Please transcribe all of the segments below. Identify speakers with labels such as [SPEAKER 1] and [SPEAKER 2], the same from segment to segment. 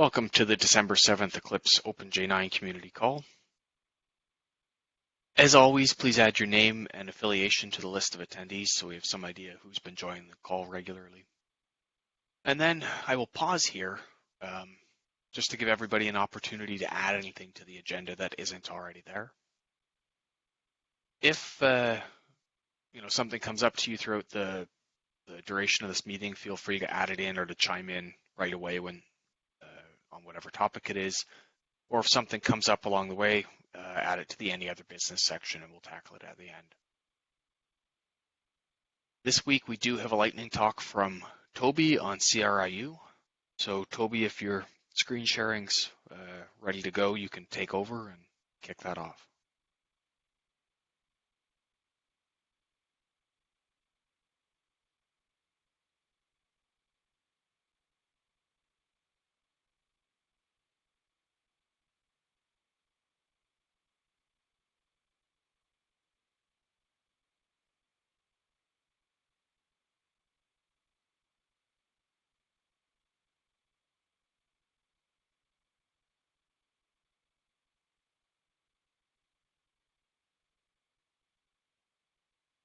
[SPEAKER 1] Welcome to the December 7th Eclipse OpenJ9 community call. As always, please add your name and affiliation to the list of attendees so we have some idea who's been joining the call regularly. And then I will pause here just to give everybody an opportunity to add anything to the agenda that isn't already there. If something comes up to you throughout the duration of this meeting, feel free to add it in or to chime in right away when on whatever topic it is, or if something comes up along the way, add it to the any other business section and we'll tackle it at the end. This week we do have a lightning talk from Tobi on CRIU. So Tobi, if your screen sharing's ready to go, you can take over and kick that off.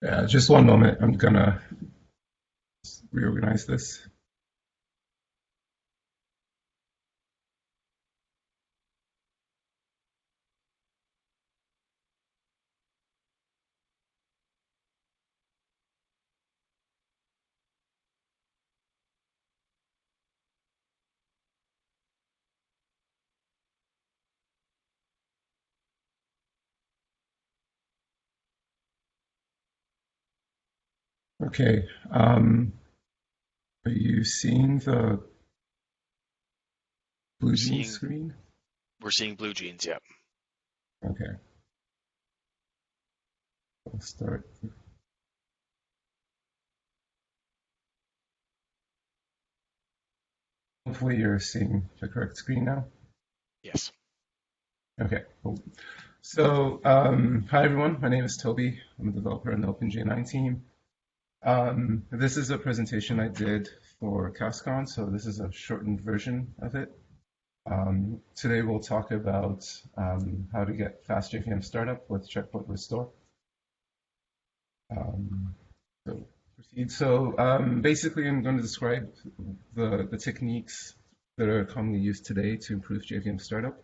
[SPEAKER 2] Yeah, just one moment. I'm gonna reorganize this. Okay. Are you seeing the blue jeans screen?
[SPEAKER 1] We're seeing blue jeans, yep.
[SPEAKER 2] Okay. I'll start. Hopefully you're seeing the correct screen now.
[SPEAKER 1] Yes.
[SPEAKER 2] Okay, cool. So, hi everyone, my name is Tobi. I'm a developer in the Openj9 team. This is a presentation I did for CastCon, so this is a shortened version of it. Today we'll talk about how to get fast JVM startup with checkpoint restore. Basically I'm going to describe the techniques that are commonly used today to improve JVM startup.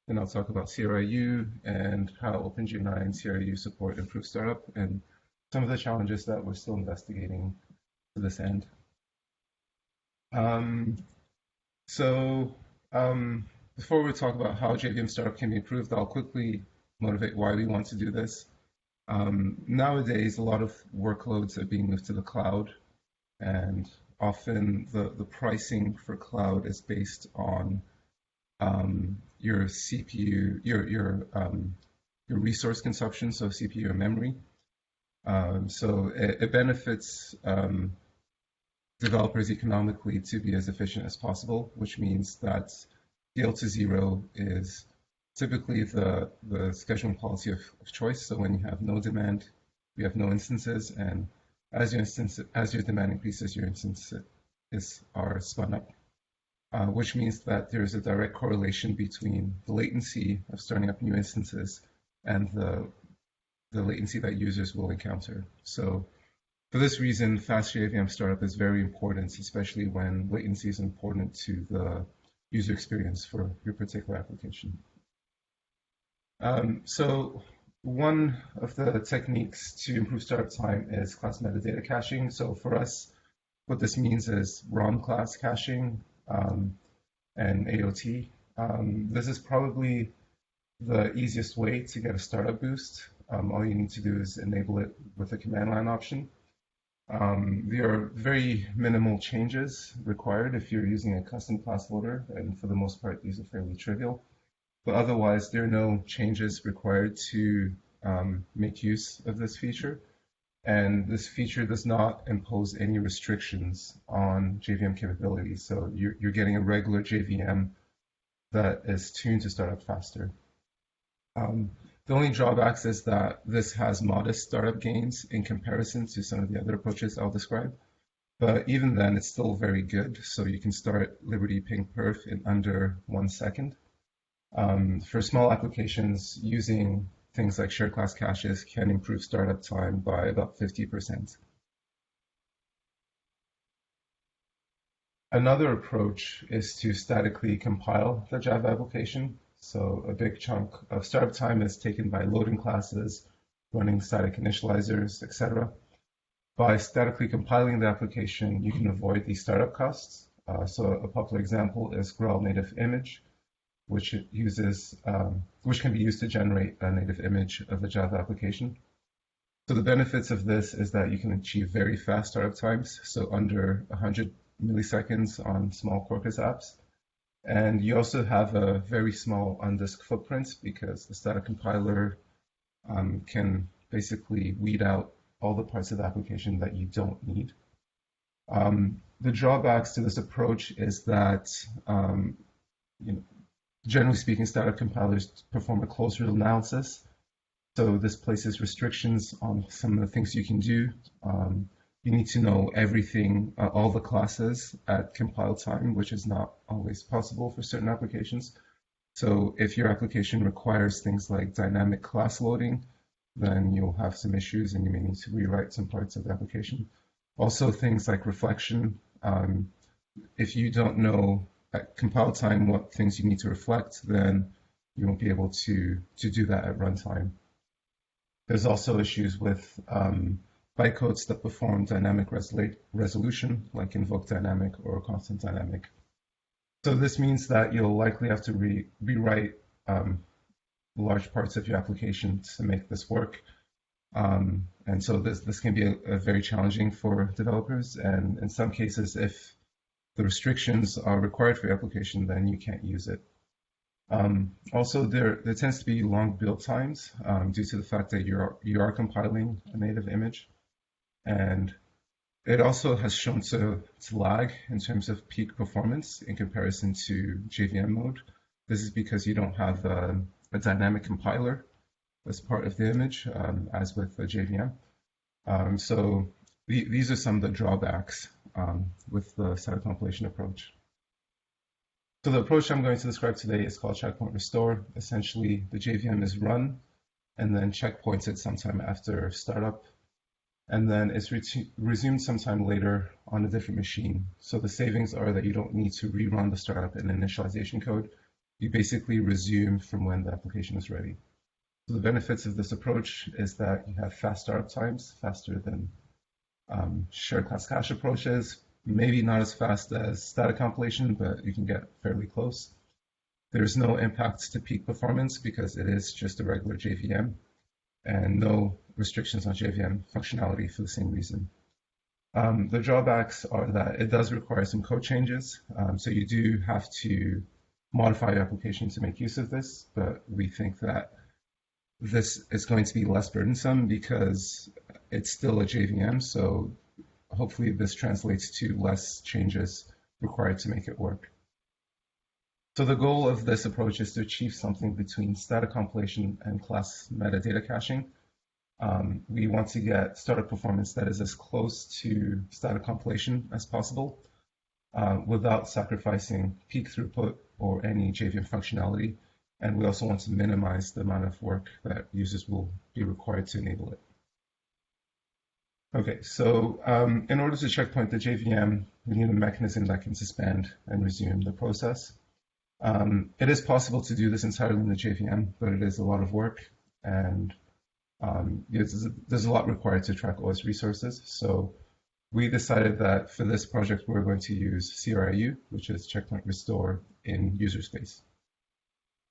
[SPEAKER 2] Then I'll talk about CRIU and how Openj9 CRU support improves startup and some of the challenges that we're still investigating to this end. Before we talk about how JVM startup can be improved, I'll quickly motivate why we want to do this. Nowadays, a lot of workloads are being moved to the cloud, and often the pricing for cloud is based on your CPU, your resource consumption, so CPU and memory. So it benefits developers economically to be as efficient as possible, which means that scale to zero is typically the scheduling policy of choice. So when you have no demand, you have no instances, and as your demand increases, your instances are spun up, which means that there is a direct correlation between the latency of starting up new instances and the latency that users will encounter. So for this reason, fast JVM startup is very important, especially when latency is important to the user experience for your particular application. So one of the techniques to improve startup time is class metadata caching. So for us, what this means is ROM class caching and AOT. This is probably the easiest way to get a startup boost. All you need to do is enable it with a command line option. There are very minimal changes required if you're using a custom class loader, and for the most part, these are fairly trivial. But otherwise, there are no changes required to make use of this feature. And this feature does not impose any restrictions on JVM capabilities. So you're getting a regular JVM that is tuned to start up faster. The only drawbacks is that this has modest startup gains in comparison to some of the other approaches I'll describe. But even then, it's still very good. So you can start Liberty Ping Perf in under 1 second. For small applications, using things like shared class caches can improve startup time by about 50%. Another approach is to statically compile the Java application. So a big chunk of startup time is taken by loading classes, running static initializers, etc. By statically compiling the application, you can avoid these startup costs. So a popular example is GRAL native image, which can be used to generate a native image of the Java application. So the benefits of this is that you can achieve very fast startup times, so under 100 milliseconds on small Quarkus apps. And you also have a very small on-disk footprint because the static compiler can basically weed out all the parts of the application that you don't need. The drawbacks to this approach is that, generally speaking, static compilers perform a closed-real analysis. So this places restrictions on some of the things you can do. You need to know everything, all the classes at compile time, which is not always possible for certain applications. So if your application requires things like dynamic class loading, then you'll have some issues and you may need to rewrite some parts of the application. Also things like reflection. If you don't know at compile time what things you need to reflect, then you won't be able to do that at runtime. There's also issues with bytecodes that perform dynamic resolution, like invoke dynamic or constant dynamic. So this means that you'll likely have to rewrite large parts of your application to make this work. And so this can be a very challenging for developers. And in some cases, if the restrictions are required for your application, then you can't use it. Also, there tends to be long build times due to the fact that you are compiling a native image. And it also has shown to lag in terms of peak performance in comparison to JVM mode. This is because you don't have a dynamic compiler as part of the image, as with a JVM. So these are some of the drawbacks with the static compilation approach. So the approach I'm going to describe today is called checkpoint restore. Essentially, the JVM is run and then checkpointed sometime after startup, and then it's resumed sometime later on a different machine. So the savings are that you don't need to rerun the startup and initialization code. You basically resume from when the application is ready. So the benefits of this approach is that you have fast startup times, faster than shared class cache approaches. Maybe not as fast as static compilation, but you can get fairly close. There's no impact to peak performance because it is just a regular JVM, and no restrictions on JVM functionality for the same reason. The drawbacks are that it does require some code changes, so you do have to modify your application to make use of this, but we think that this is going to be less burdensome because it's still a JVM, so hopefully this translates to less changes required to make it work. So the goal of this approach is to achieve something between static compilation and class metadata caching. We want to get startup performance that is as close to static compilation as possible without sacrificing peak throughput or any JVM functionality. And we also want to minimize the amount of work that users will be required to enable it. Okay, so in order to checkpoint the JVM, we need a mechanism that can suspend and resume the process. It is possible to do this entirely in the JVM, but it is a lot of work, and there's a lot required to track OS resources. So we decided that for this project, we're going to use CRIU, which is checkpoint restore in user space.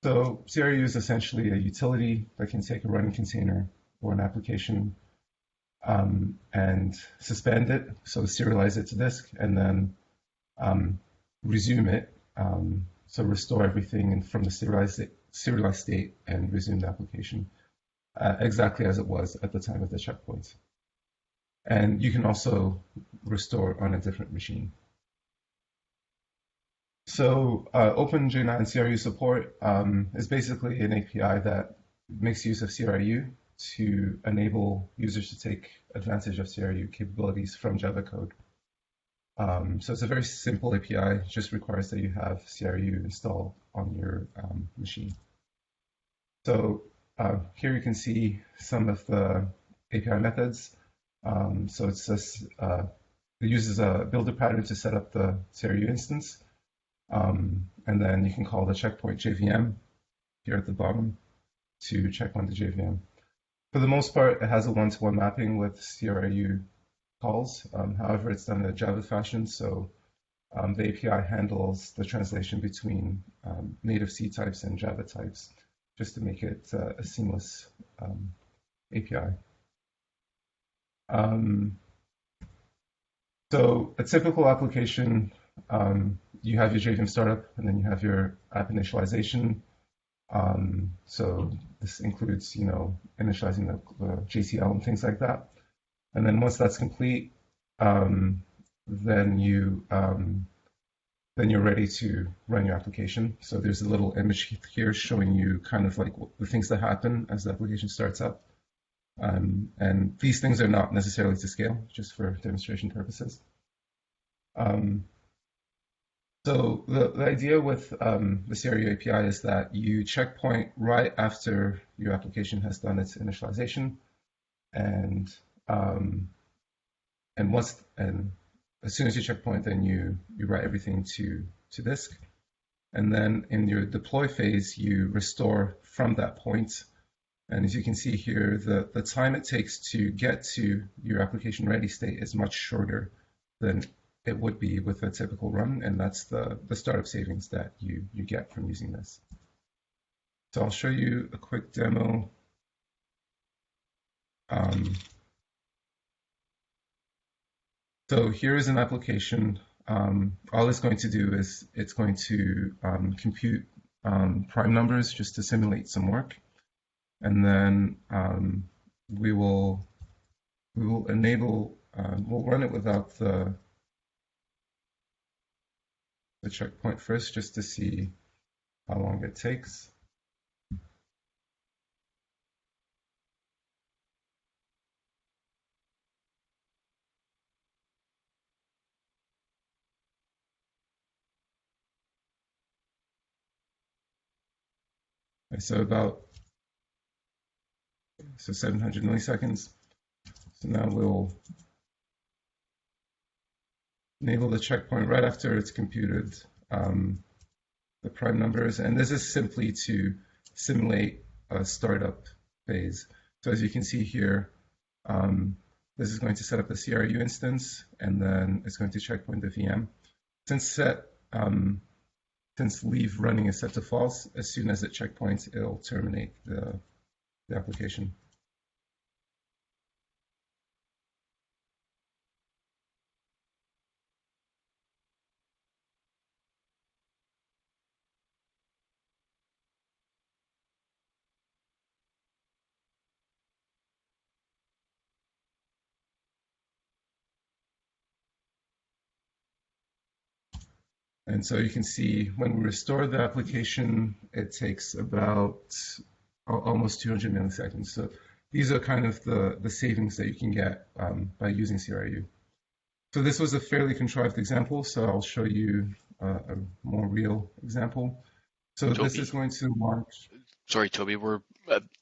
[SPEAKER 2] So CRIU is essentially a utility that can take a running container or an application and suspend it, so serialize it to disk, and then resume it, so restore everything from the serialized state and resume the application exactly as it was at the time of the checkpoint. And you can also restore on a different machine. So Openj9 CRU support is basically an API that makes use of CRU to enable users to take advantage of CRU capabilities from Java code. So it's a very simple API. It just requires that you have CRU installed on your machine. So here you can see some of the API methods. So it's just, it uses a builder pattern to set up the CRU instance. And then you can call the checkpoint JVM here at the bottom to checkpoint the JVM. For the most part, it has a one-to-one mapping with CRU calls. However, it's done in a Java fashion, so the API handles the translation between native C types and Java types, just to make it a seamless API. So a typical application, you have your JVM startup, and then you have your app initialization. So this includes, initializing the JCL and things like that. And then once that's complete, then you're ready to run your application. So there's a little image here showing you kind of like the things that happen as the application starts up. And these things are not necessarily to scale, just for demonstration purposes. So the idea with the CRU API is that you checkpoint right after your application has done its initialization, and as soon as you checkpoint, then you write everything to disk, and then in your deploy phase, you restore from that point. And as you can see here, the time it takes to get to your application ready state is much shorter than it would be with a typical run, and that's the startup savings that you get from using this. So I'll show you a quick demo. So here is an application. All it's going to do is it's going to compute prime numbers just to simulate some work, and then we will enable. We'll run it without the checkpoint first, just to see how long it takes. So 700 milliseconds. So now we'll enable the checkpoint right after it's computed the prime numbers. And this is simply to simulate a startup phase. So as you can see here, this is going to set up the CRU instance, and then it's going to checkpoint the VM. Since leave running is set to false, as soon as it checkpoints, it'll terminate the application. And so you can see when we restore the application, it takes about almost 200 milliseconds. So these are kind of the savings that you can get by using CRU. So this was a fairly contrived example, so I'll show you a more real example. So
[SPEAKER 1] Tobi,
[SPEAKER 2] this is going to launch.
[SPEAKER 1] Sorry, Tobi, we're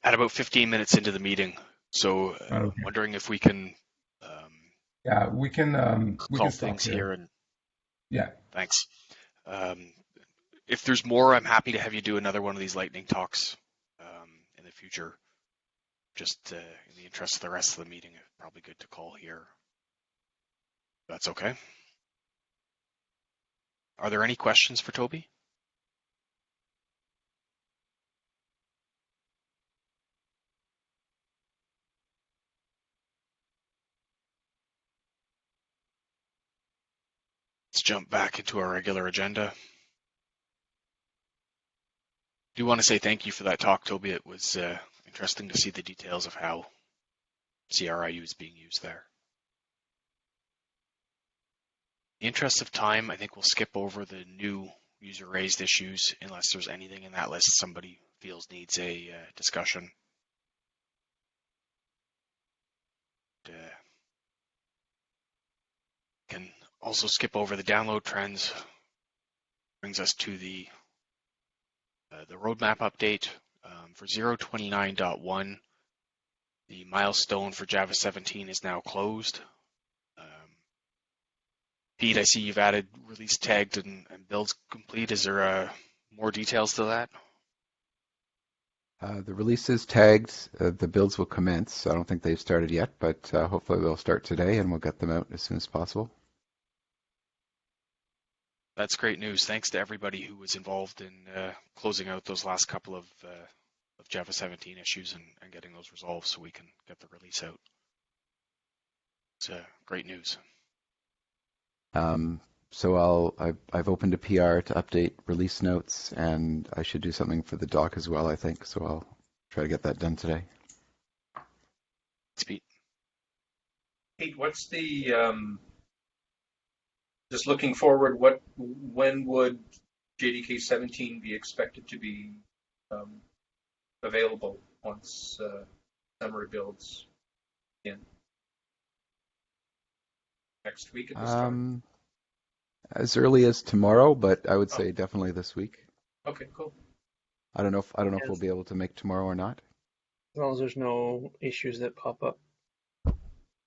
[SPEAKER 1] at about 15 minutes into the meeting, so
[SPEAKER 2] Okay.
[SPEAKER 1] I'm wondering if we can
[SPEAKER 2] Yeah, we can
[SPEAKER 1] call things here. And
[SPEAKER 2] yeah.
[SPEAKER 1] Thanks. If there's more, I'm happy to have you do another one of these lightning talks in the future. Just in the interest of the rest of the meeting, it's probably good to call here. That's okay. Are there any questions for Tobi? Let's jump back into our regular agenda. I do want to say thank you for that talk, Tobi. It was interesting to see the details of how CRU is being used there. In the interest of time, I think we'll skip over the new user-raised issues unless there's anything in that list somebody feels needs a discussion. Can also skip over the download trends. Brings us to the roadmap update for 0.29.1. The milestone for Java 17 is now closed. Pete, I see you've added release tagged and builds complete. Is there more details to that?
[SPEAKER 3] The release is tagged. The builds will commence. I don't think they've started yet, but hopefully they'll start today and we'll get them out as soon as possible.
[SPEAKER 1] That's great news. Thanks to everybody who was involved in closing out those last couple of Java 17 issues and getting those resolved so we can get the release out. It's great news.
[SPEAKER 3] So I've opened a PR to update release notes, and I should do something for the doc as well, I think. So I'll try to get that done today.
[SPEAKER 1] Thanks, Pete.
[SPEAKER 4] Pete, what's the just looking forward? When would JDK 17 be expected to be available once summary builds in? Next week at this time?
[SPEAKER 3] As early as tomorrow, but I would say definitely this week.
[SPEAKER 4] Okay, cool.
[SPEAKER 3] I don't know if we'll be able to make tomorrow or not.
[SPEAKER 5] As long as there's no issues that pop up.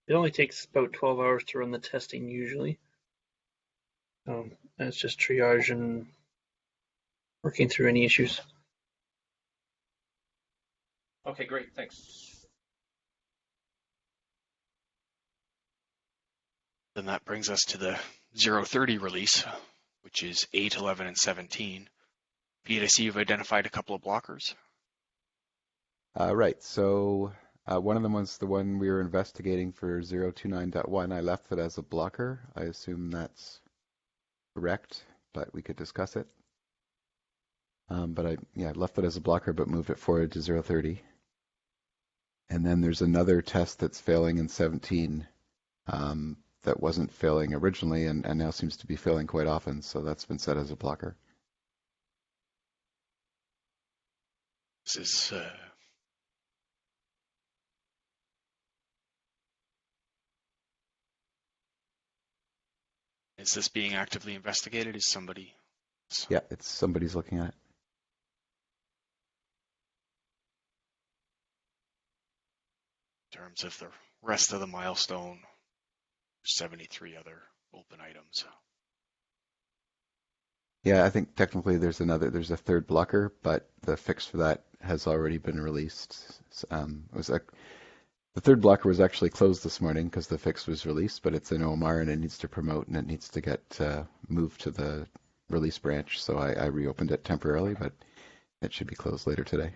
[SPEAKER 5] It only takes about 12 hours to run the testing usually. And it's just triage and working through any issues.
[SPEAKER 4] Okay, great. Thanks.
[SPEAKER 1] Then that brings us to the 0.30 release, which is 8, 11, and 17. Pete, I see you've identified a couple of blockers.
[SPEAKER 3] Right. So one of them was the one we were investigating for 0.29.1. I left it as a blocker. I assume that's correct, but we could discuss it. But I left it as a blocker, but moved it forward to 0.30. And then there's another test that's failing in 17 that wasn't failing originally and now seems to be failing quite often. So that's been set as a blocker.
[SPEAKER 1] This is this being actively investigated? Is somebody?
[SPEAKER 3] Yeah, somebody's looking at it.
[SPEAKER 1] In terms of the rest of the milestone, 73 other open items.
[SPEAKER 3] Yeah, I think technically there's a third blocker, but the fix for that has already been released. The third blocker was actually closed this morning because the fix was released, but it's in OMR and it needs to promote and it needs to get moved to the release branch. So I reopened it temporarily, but it should be closed later today.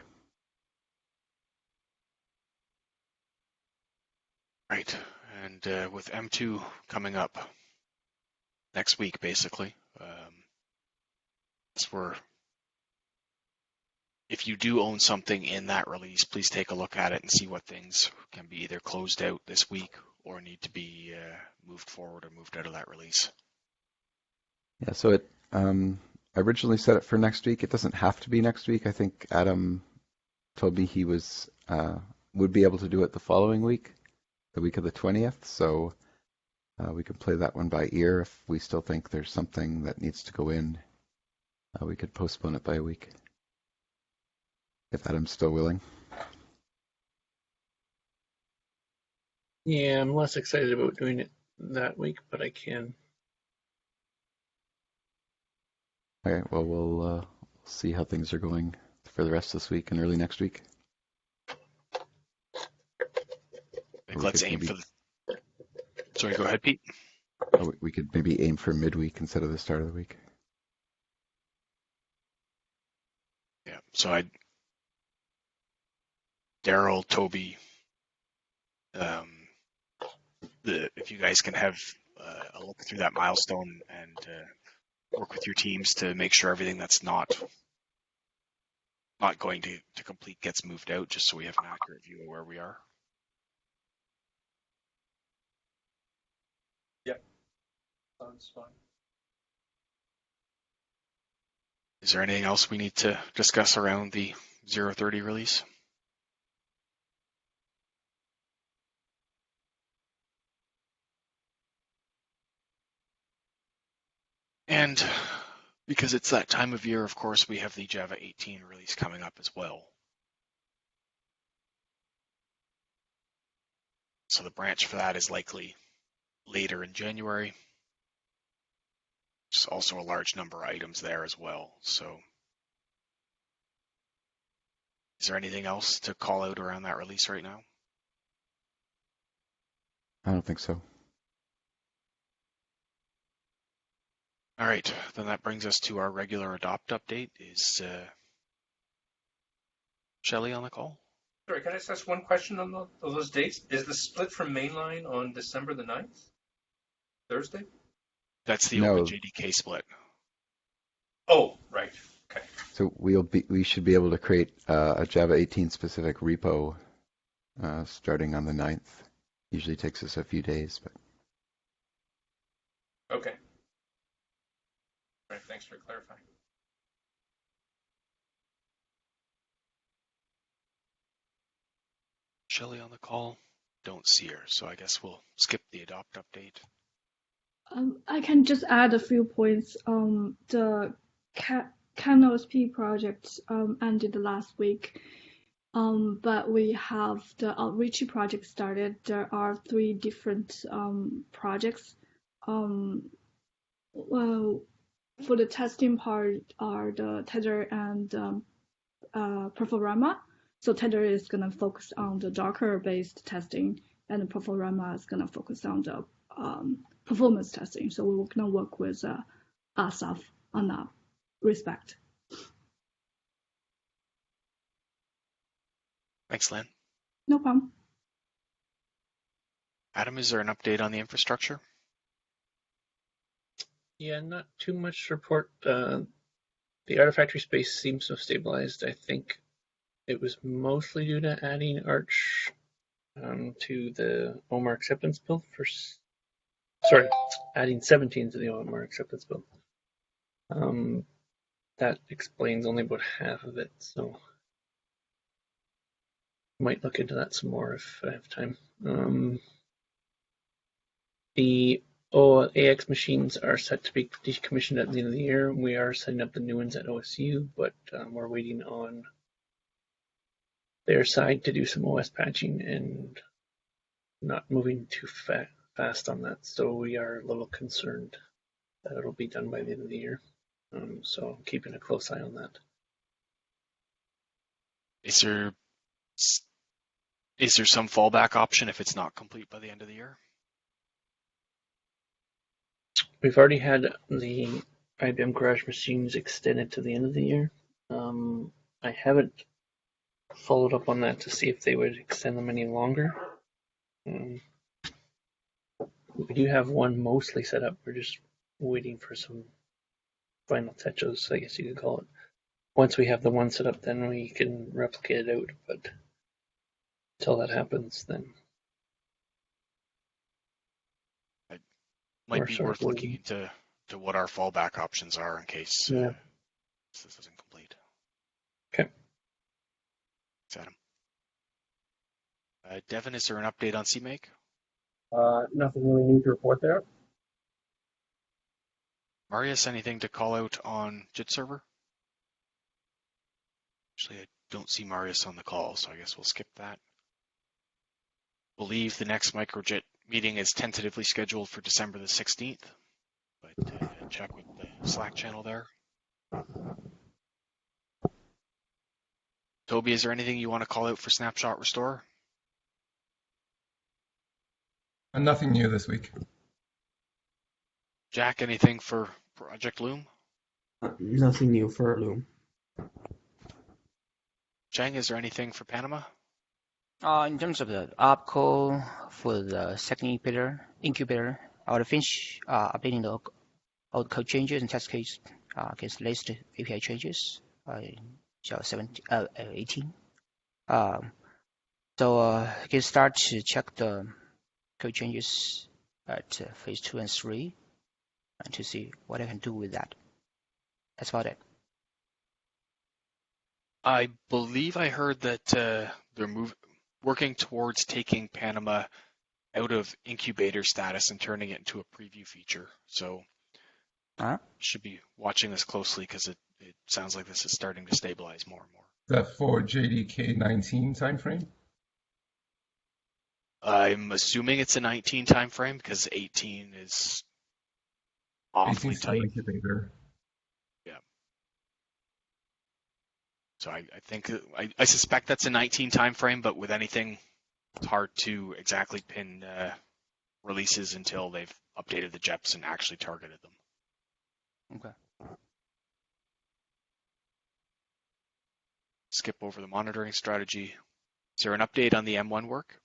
[SPEAKER 1] Right, and with M2 coming up next week, basically, that's where if you do own something in that release, please take a look at it and see what things can be either closed out this week or need to be moved forward or moved out of that release.
[SPEAKER 3] Yeah, so I originally set it for next week. It doesn't have to be next week. I think Adam told me he would be able to do it the following week, the week of the 20th. So we can play that one by ear. If we still think there's something that needs to go in, we could postpone it by a week. If Adam's still willing.
[SPEAKER 5] Yeah, I'm less excited about doing it that week, but I can.
[SPEAKER 3] Okay, well, we'll see how things are going for the rest of this week and early next week.
[SPEAKER 1] Let's aim for the... Sorry, go ahead, Pete.
[SPEAKER 3] We could maybe aim for midweek instead of the start of the week.
[SPEAKER 1] Yeah, so Daryl, Toby, if you guys can have a look through that milestone and work with your teams to make sure everything that's not going to complete gets moved out, just so we have an accurate view of where we are.
[SPEAKER 4] Yeah, sounds fine.
[SPEAKER 1] Is there anything else we need to discuss around the 0.30 release? And because it's that time of year, of course, we have the Java 18 release coming up as well. So the branch for that is likely later in January. There's also a large number of items there as well. So is there anything else to call out around that release right now?
[SPEAKER 3] I don't think so.
[SPEAKER 1] All right, then that brings us to our regular adopt update. Is Shelley on the call?
[SPEAKER 4] Sorry, can I just ask one question on those dates? Is the split from mainline on December the 9th? Thursday?
[SPEAKER 1] That's the
[SPEAKER 3] No.
[SPEAKER 1] OpenJDK split.
[SPEAKER 4] Oh, right. Okay.
[SPEAKER 3] So we should be able to create a Java 18 specific repo starting on the 9th. Usually takes us a few days, but
[SPEAKER 4] Okay. All right, thanks for clarifying.
[SPEAKER 1] Shelley on the call? Don't see her, so I guess we'll skip the adopt update.
[SPEAKER 6] I can just add a few points. The CanOSP project ended last week, but we have the outreach project started. There are 3 different projects. Well, for the testing part are the Tether and Perforama. So Tether is going to focus on the Docker-based testing, and Perforama is going to focus on the performance testing. So we're going to work with Asaf on that respect.
[SPEAKER 1] Thanks, Lynn.
[SPEAKER 6] No problem.
[SPEAKER 1] Adam, is there an update on the infrastructure?
[SPEAKER 5] Yeah, not too much to report. The Artifactory space seems to have stabilized. I think it was mostly due to adding Arch to the OMR acceptance build adding 17 to the OMR acceptance build. That explains only about half of it, so might look into that some more if I have time. The AX machines are set to be decommissioned at the end of the year. We are setting up the new ones at OSU, but we're waiting on their side to do some OS patching and not moving too fast on that. So we are a little concerned that it'll be done by the end of the year. So I'm keeping a close eye on that.
[SPEAKER 1] Is there some fallback option if it's not complete by the end of the year?
[SPEAKER 5] We've already had the IBM Garage machines extended to the end of the year. I haven't followed up on that to see if they would extend them any longer. We do have one mostly set up. We're just waiting for some final touches, I guess you could call it. Once we have the one set up, then we can replicate it out. But until that happens, then
[SPEAKER 1] It might be worth looking into what our fallback options are in case this isn't complete.
[SPEAKER 5] Okay.
[SPEAKER 1] Thanks, Adam. Devin, is there an update on CMake?
[SPEAKER 7] Nothing really new to report there.
[SPEAKER 1] Marius, anything to call out on JIT server? Actually, I don't see Marius on the call, so I guess we'll skip that. Believe the next MicroJIT meeting is tentatively scheduled for December the 16th, but check with the Slack channel there. Toby, is there anything you want to call out for Snapshot Restore?
[SPEAKER 2] Nothing new this week.
[SPEAKER 1] Jack, anything for Project Loom?
[SPEAKER 7] Nothing new for Loom.
[SPEAKER 1] Chang, is there anything for Panama?
[SPEAKER 8] In terms of the opcode for the second incubator, I would finish updating the old code changes and test case against the latest API changes in Java 18. So you can start to check the code changes at phase 2 and 3 and to see what I can do with that. That's about it.
[SPEAKER 1] I believe I heard that they're working towards taking Panama out of incubator status and turning it into a preview feature. So Should be watching this closely because it sounds like this is starting to stabilize more and more.
[SPEAKER 2] That for JDK 19 timeframe?
[SPEAKER 1] I'm assuming it's a 19 timeframe because 18 is awfully
[SPEAKER 2] 18 still
[SPEAKER 1] tight.
[SPEAKER 2] incubator.
[SPEAKER 1] Yeah. So I think I suspect that's a 19 timeframe, but with anything, it's hard to exactly pin releases until they've updated the JEPs and actually targeted them.
[SPEAKER 8] Okay.
[SPEAKER 1] Skip over the monitoring strategy. Is there an update on the M1 work?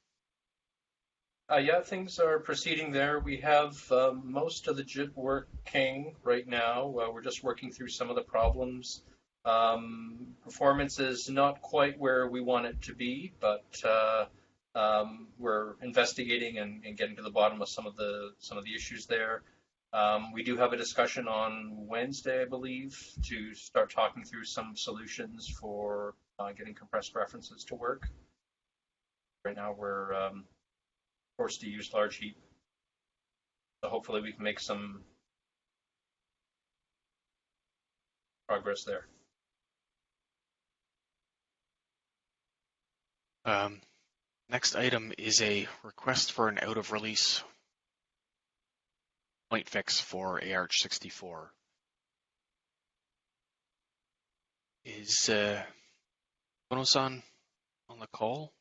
[SPEAKER 4] Yeah, things are proceeding there. We have most of the JIT working right now. We're just working through some of the problems. Performance is not quite where we want it to be, but we're investigating and getting to the bottom of some of the issues there. We do have a discussion on Wednesday, I believe, to start talking through some solutions for getting compressed references to work. Right now, we're forced to use large heap. So hopefully we can make some progress there.
[SPEAKER 1] Next item is a request for an out-of-release point fix for ARch64. Is Bono-san on the call?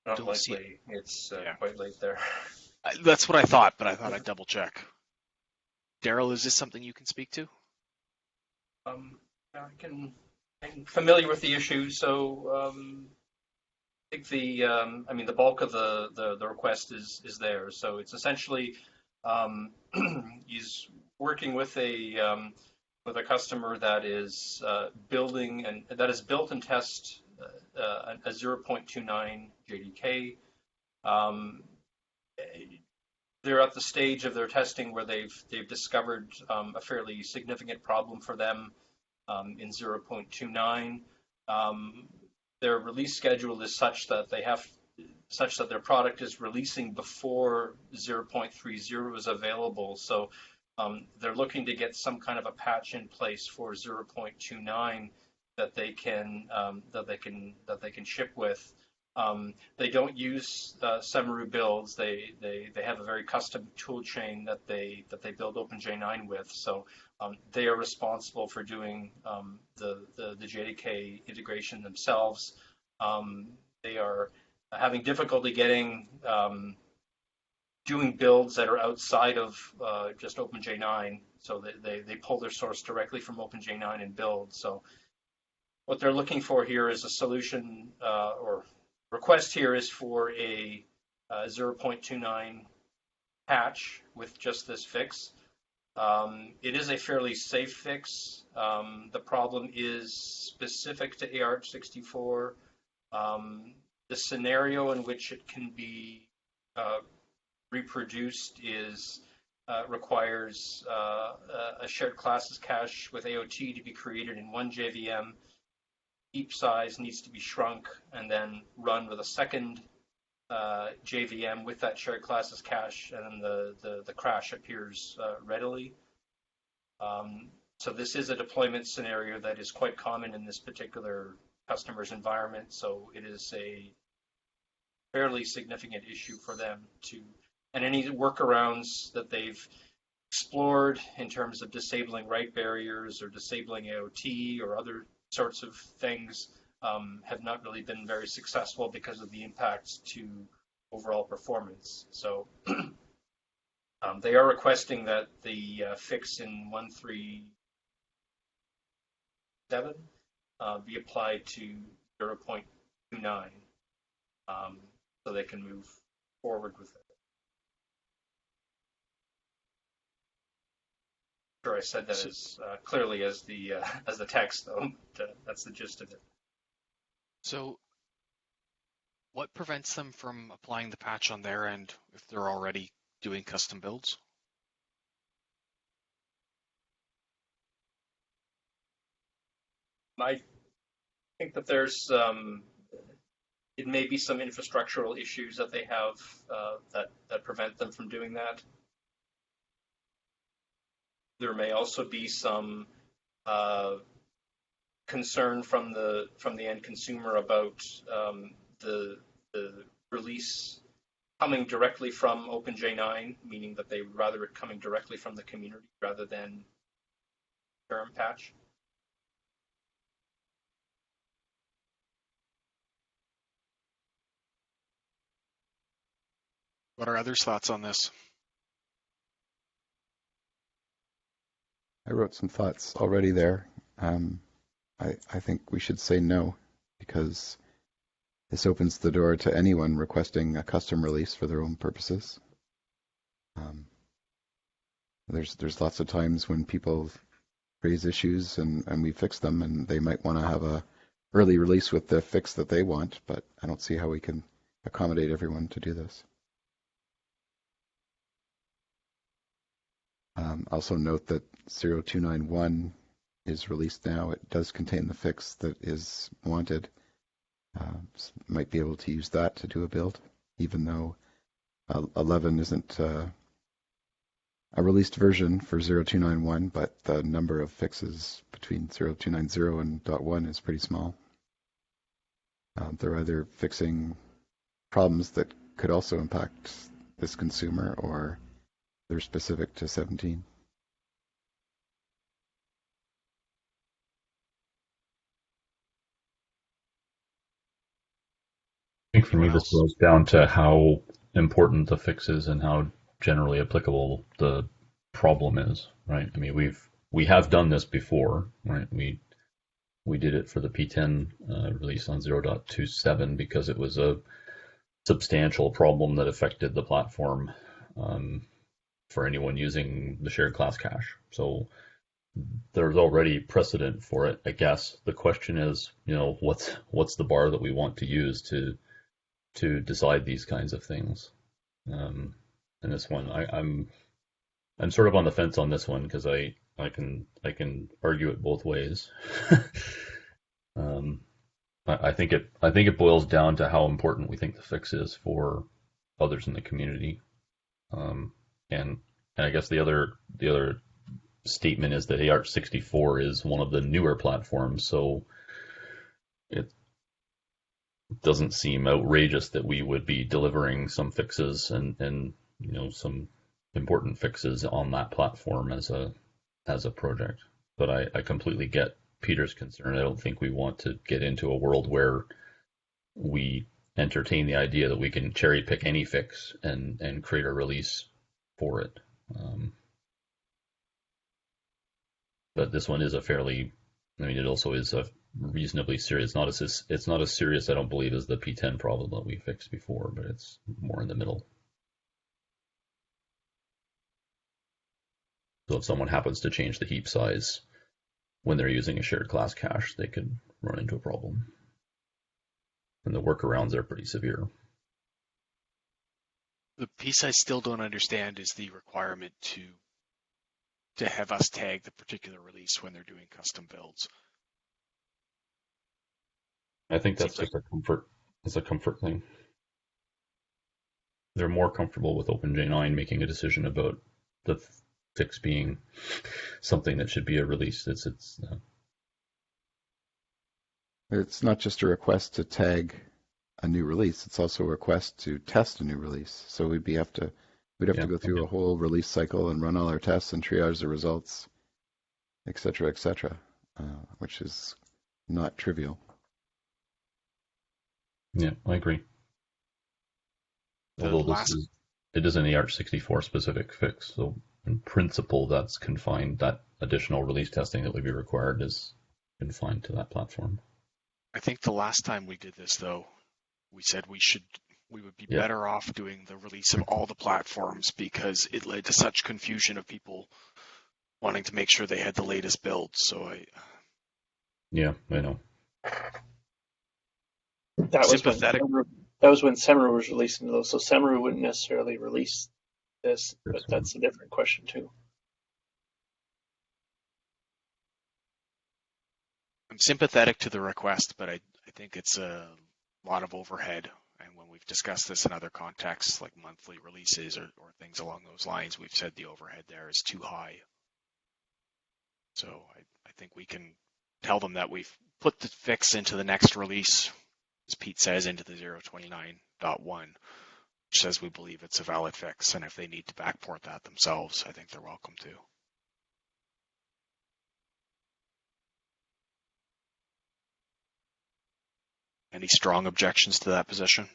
[SPEAKER 4] Not
[SPEAKER 1] Don't see
[SPEAKER 4] likely. It's quite late there.
[SPEAKER 1] That's what I thought, but I thought I'd double check. Daryl, is this something you can speak to?
[SPEAKER 4] I'm familiar with the issue, so I think the bulk of the request is there. So it's essentially he's working with a customer that is building and that is built and test a 0.29 JDK. They're at the stage of their testing where they've discovered a fairly significant problem for them in 0.29. Their release schedule is such that their product is releasing before 0.30 is available. So they're looking to get some kind of a patch in place for 0.29 that they can ship with. They don't use Sumeru builds. They have a very custom tool chain that they build Openj9 with. So they are responsible for doing the JDK integration themselves. They are having difficulty doing builds that are outside of just Openj9. So they pull their source directly from Openj9 and build. So what they're looking for here is a solution or request here is for a 0.29 patch with just this fix. It is a fairly safe fix. The problem is specific to ARch64. The scenario in which it can be reproduced requires a shared classes cache with AOT to be created in one JVM. Heap size needs to be shrunk and then run with a second JVM with that shared classes cache, and then the crash appears readily. So this is a deployment scenario that is quite common in this particular customer's environment. So it is a fairly significant issue for them and any workarounds that they've explored in terms of disabling write barriers or disabling AOT or other sorts of things have not really been very successful because of the impacts to overall performance. So they are requesting that the fix in 1.3.7 be applied to 0.29 so they can move forward with it. Sure, I said that as clearly as the text, though. That's the gist of it.
[SPEAKER 1] So, what prevents them from applying the patch on their end if they're already doing custom builds?
[SPEAKER 4] I think that there's it may be some infrastructural issues that they have that prevent them from doing that. there may also be some concern from the end consumer about the release coming directly from Openj9, meaning that they would rather it coming directly from the community rather than term patch.
[SPEAKER 1] What are others' thoughts on this?
[SPEAKER 3] I wrote some thoughts already there. I think we should say no, because this opens the door to anyone requesting a custom release for their own purposes. There's lots of times when people raise issues and we fix them, and they might want to have a early release with the fix that they want, but I don't see how we can accommodate everyone to do this. Also note that 0291 is released now. It does contain the fix that is wanted. Might be able to use that to do a build, even though 11 isn't a released version for 0291, but the number of fixes between 0290 and .1 is pretty small. They're either fixing problems that could also impact this consumer, or they're specific to 17.
[SPEAKER 9] I think for me, this boils down to how important the fix is and how generally applicable the problem is, right? I mean, we have done this before, right? We did it for the P10 release on 0.27 because it was a substantial problem that affected the platform for anyone using the shared class cache. So there's already precedent for it, I guess. The question is, what's the bar that we want to use to decide these kinds of things? And this one, I'm sort of on the fence on this one because I can argue it both ways. I think it boils down to how important we think the fix is for others in the community. And I guess the other statement is that AArch64 is one of the newer platforms, so it doesn't seem outrageous that we would be delivering some fixes and some important fixes on that platform as a project. But I completely get Peter's concern. I don't think we want to get into a world where we entertain the idea that we can cherry pick any fix and create a release for it. But this one is it also is a reasonably serious. It's not as serious, I don't believe, as the P10 problem that we fixed before, but it's more in the middle. So if someone happens to change the heap size when they're using a shared class cache, they could run into a problem. And the workarounds are pretty severe.
[SPEAKER 1] The piece I still don't understand is the requirement to have us tag the particular release when they're doing custom builds.
[SPEAKER 9] I think that's just a comfort. It's a comfort thing. They're more comfortable with Openj9 making a decision about the fix being something that should be a release.
[SPEAKER 3] It's not just a request to tag a new release; it's also a request to test a new release. So we'd have to go through a whole release cycle and run all our tests and triage the results, et cetera, which is not trivial.
[SPEAKER 9] Yeah, I agree. Although it is an AArch64 specific fix, so in principle, that's confined. That additional release testing that would be required is confined to that platform.
[SPEAKER 1] I think the last time we did this, though, we said we would be better off doing the release of all the platforms because it led to such confusion of people wanting to make sure they had the latest build. So I
[SPEAKER 9] know.
[SPEAKER 5] That was when Semru was releasing those, so Semru wouldn't necessarily release this, but that's a different question too.
[SPEAKER 1] I'm sympathetic to the request, but I think it's a lot of overhead. And when we've discussed this in other contexts, like monthly releases or things along those lines, we've said the overhead there is too high. So I think we can tell them that we've put the fix into the next release, as Pete says, into the 0.29.1, which says we believe it's a valid fix. And if they need to backport that themselves, I think they're welcome to. Any strong objections to that position?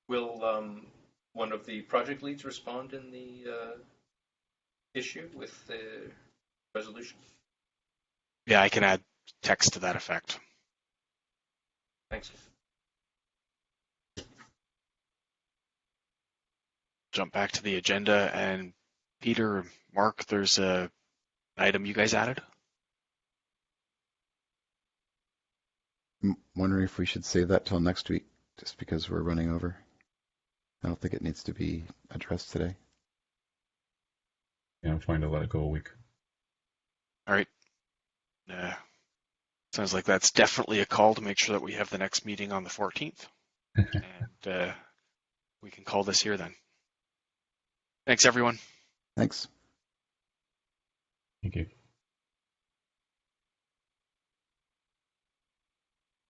[SPEAKER 4] Will one of the project leads respond in the issue with the resolution?
[SPEAKER 1] Yeah, I can add text to that effect.
[SPEAKER 4] Thanks.
[SPEAKER 1] Jump back to the agenda, and Peter, Mark, there's an item you guys added.
[SPEAKER 3] I'm wondering if we should save that till next week, just because we're running over. I don't think it needs to be addressed today.
[SPEAKER 9] Yeah, I'm fine to let it go a week.
[SPEAKER 1] All right. Sounds like that's definitely a call to make sure that we have the next meeting on the 14th. And we can call this here then. Thanks, everyone.
[SPEAKER 3] Thanks.
[SPEAKER 9] Thank you.